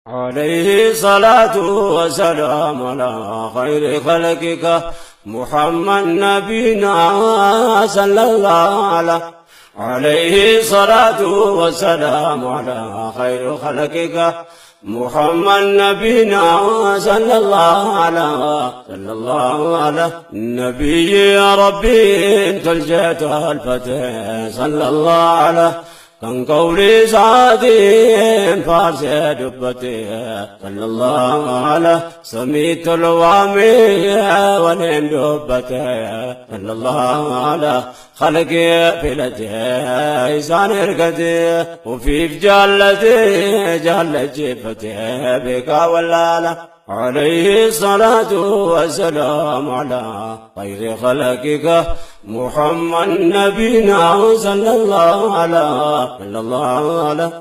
عليه صلاة وسلام على خير خلقك محمد نبينا صلى الله عليه صلاة وسلام على خير خلقك محمد نبينا صلى الله على النبي يا ربي انت الجيت الفتح صلى الله عليه كان قولي سعدين فارس دبتي صلى الله عليه سميت الوامي ولين دبتي صلى الله عليه خلقي في لتي إسان رقتي وفي جالتي جال جفتي بك ولالا عليه الصلاة والسلام على خير خلقك محمد نبينا صلى الله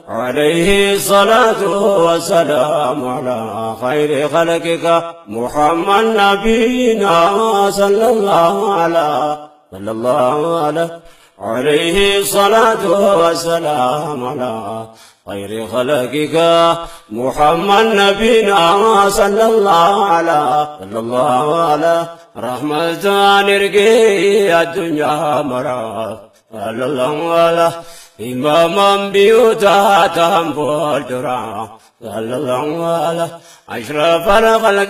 عليه الصلاة والسلام على خير خلقك محمد نبينا صلى الله عليه الصلاة والسلام على خير خلقك محمد نبينا صلى الله عليه رحمة نرقي الدنيا مرا صلى الله عليه إماما بيوتا تنبول درا صلى الله عليه أشرف الخلق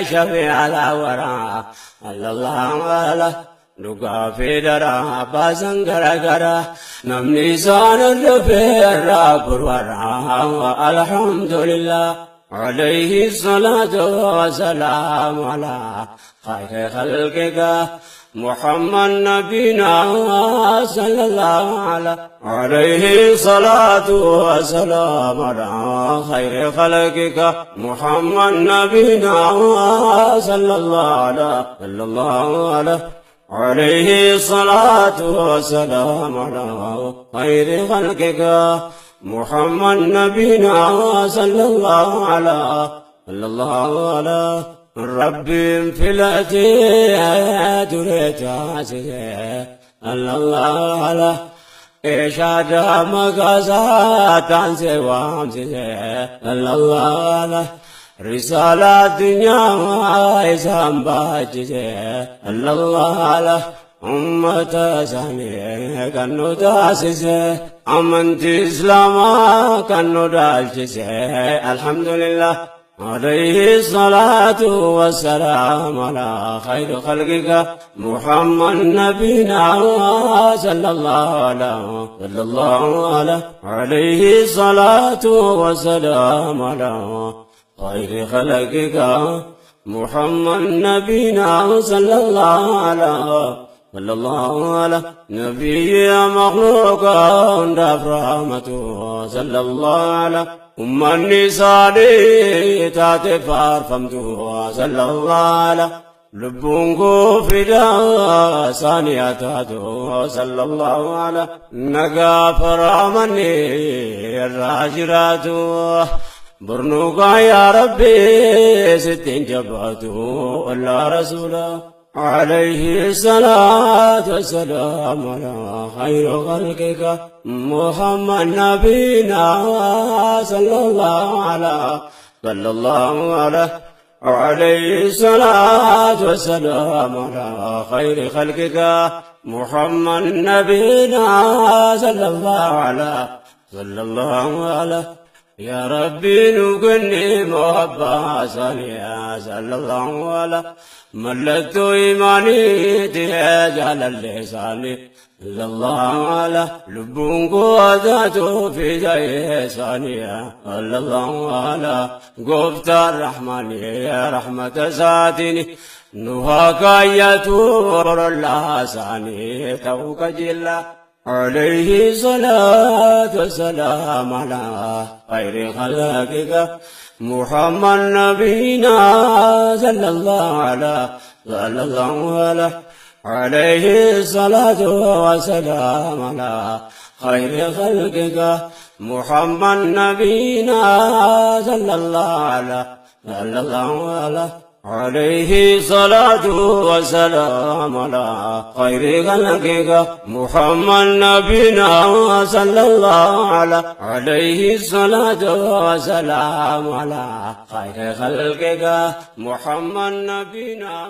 شفيع الورى صلى الله عليه لقى في درا بازن غرغرا نمني سان الرفير برورا الحمد لله عليه الصلاة والسلام على خير خلقك محمد نبينا صلى الله عليه الصلاة والسلام على خير خلقك محمد نبينا صلى الله عليه الصلاة والسلام على خير خلقك محمد نبينا صلى الله عليه ربي انفلتي دريت عزيزي الله على إشاد مقاسات عن سوامزي الله على رسالة الدنيا إسام باجزي الله على أمة سامي كانوا تاسسي أمنت إسلاما كانوا دالجسي الحمد لله عليه الصلاة والسلام على خير خلقك محمد نبينا صلى الله عليه الصلاة والسلام على خير خلقك محمد نبينا صلى الله عليه نبي مخلوق دف رحمته صلى الله عليه النساء تاتفار فمته صلى الله عليه لبونكو فدا ثانياته صلى الله عليه نقا فرامني الراجراته برنوكا يا ربي ستين جبهته ولا رسوله عليه الصلاة والسلام على خير خلقك محمد نبينا صلى الله عليه الصلاة والسلام على خير خلقك محمد نبينا صلى الله عليه يا ربي نكني محبة صالحة صلى الله عليه ملكت إيماني تجعل اللسان صلى الله عليه لبونك وذاته في جاي ثانية صلى الله عليه قفت الرحمن يا رحمة ساتني نهاك يتور الله ثاني توك جلا عليه الصلاة والسلام على خير خلقك محمد نبينا صلى الله عليه الصلاة والسلام على خير خلقك محمد نبينا صلى الله عليه صلاة وسلام على خير خلقك محمد نبينا صلى الله عليه الصلاة والسلام على خير خلقك محمد نبينا